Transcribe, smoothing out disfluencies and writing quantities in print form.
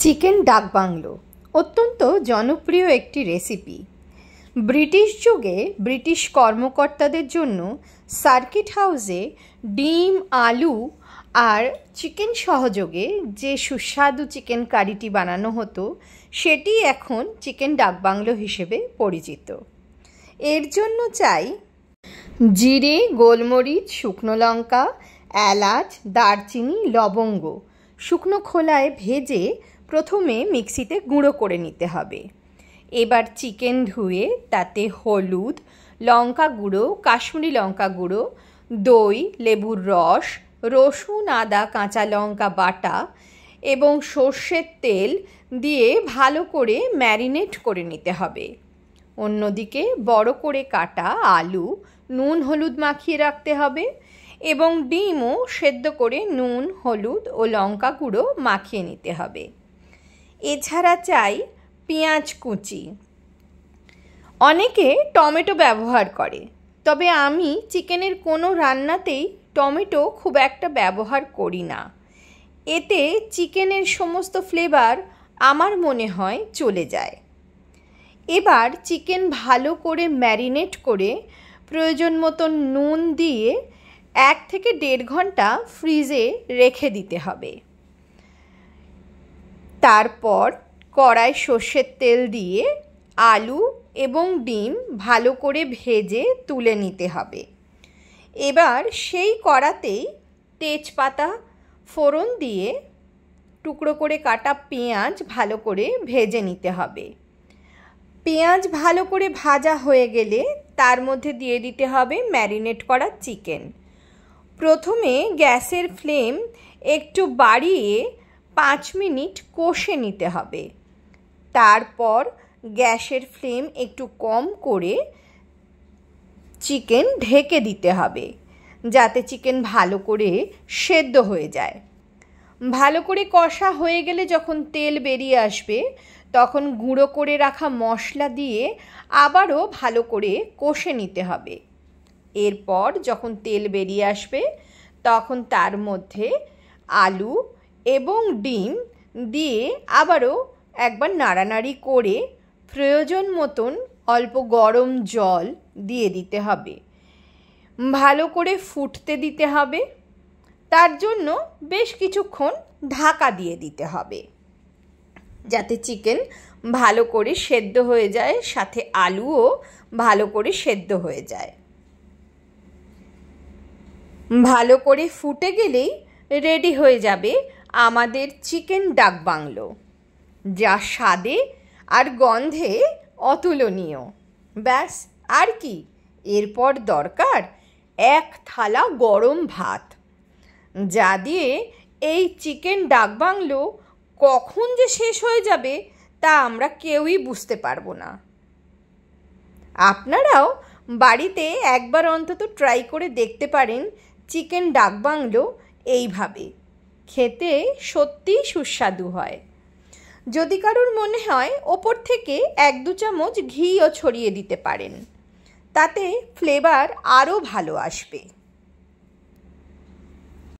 Chicken ডাক bungalow অত্যন্ত জনপ্রিয় একটি রেসিপি। ব্রিটিশ যুগে ব্রিটিশ কর্মকর্তাদের জন্য সার্কিট হাউসে ডিম, আলু আর চিকেন সহযোগে যে সুস্বাদু চিকেন কারিটি বানানো হতো সেটি এখন চিকেন ডাক বাংলো হিসেবে পরিচিত। এর জন্য চাই জিরে, গোলমরিচ, শুকনো লঙ্কা, এলাচ, দারচিনি, লবঙ্গ শুকনো খোলায় ভেজে প্রথমে মিক্সিতে গুঁড়ো করে নিতে হবে। এবার চিকেন ধুয়ে তাতে হলুদ, লঙ্কা গুঁড়ো, কাশ্মীরি লঙ্কা গুঁড়ো, দই, লেবুর রস, রসুন, আদা, কাঁচা লঙ্কা বাটা এবং সর্ষের তেল দিয়ে ভালো করে ম্যারিনেট করে নিতে হবে। অন্যদিকে বড় করে কাটা আলু নুন হলুদ মাখিয়ে রাখতে হবে এবং ডিমও সেদ্ধ করে নুন, হলুদ ও লঙ্কা গুঁড়ো মাখিয়ে নিতে হবে। এছাড়া চাই পেঁয়াজ কুচি। অনেকে টমেটো ব্যবহার করে, তবে আমি চিকেনের কোনো রান্নাতেই টমেটো খুব একটা ব্যবহার করি না। এতে চিকেনের সমস্ত ফ্লেভার আমার মনে হয় চলে যায়। এবার চিকেন ভালো করে ম্যারিনেট করে প্রয়োজন মতো নুন দিয়ে 1 থেকে 1.5 ঘন্টা ফ্রিজে রেখে দিতে হবে। তারপর কড়ায় সর্ষের তেল দিয়ে আলু এবং ডিম ভালো করে ভেজে তুলে নিতে হবে। এবার সেই কড়াতেই তেজপাতা ফোড়ন দিয়ে টুকরো করে কাটা পেঁয়াজ ভালো করে ভেজে নিতে হবে। পেঁয়াজ ভালো করে ভাজা হয়ে গেলে তার মধ্যে দিয়ে দিতে হবে ম্যারিনেট করা চিকেন। প্রথমে গ্যাসের ফ্লেম একটু বাড়িয়ে 5 মিনিট কষে নিতে হবে। তারপর গ্যাসের ফ্লেম একটু কম করে চিকেন ঢেকে দিতে হবে যাতে চিকেন ভালো করে সেদ্ধ হয়ে যায়। ভালো করে কষা হয়ে গেলে যখন তেল বেরিয়ে আসবে তখন গুঁড়ো করে রাখা মশলা দিয়ে আবারও ভালো করে কষে নিতে হবে। এরপর যখন তেল বেরিয়ে আসবে তখন তার মধ্যে আলু এবং ডিম দিয়ে আবারও একবার নাড়ানাড়ি করে প্রয়োজন মতন অল্প গরম জল দিয়ে দিতে হবে। ভালো করে ফুটতে দিতে হবে। তার জন্য বেশ কিছুক্ষণ ঢাকা দিয়ে দিতে হবে যাতে চিকেন ভালো করে সেদ্ধ হয়ে যায়, সাথে আলুও ভালো করে সেদ্ধ হয়ে যায়। ভালো করে ফুটে গেলেই রেডি হয়ে যাবে আমাদের চিকেন ডাক বাংলো, যা স্বাদে আর গন্ধে অতুলনীয়। ব্যাস, আর কি? এরপর দরকার 1 থালা গরম ভাত, যা দিয়ে এই চিকেন ডাক বাংলো কখন যে শেষ হয়ে যাবে তা আমরা কেউই বুঝতে পারবো না। আপনারাও বাড়িতে একবার অন্তত ট্রাই করে দেখতে পারেন চিকেন ডাক বাংলো এইভাবে। খেতে সত্যিই সুস্বাদু হয়। যদি কারোর মনে হয় ওপর থেকে 1-2 চামচ ঘিও ছড়িয়ে দিতে পারেন, তাতে ফ্লেভার আরও ভালো আসবে।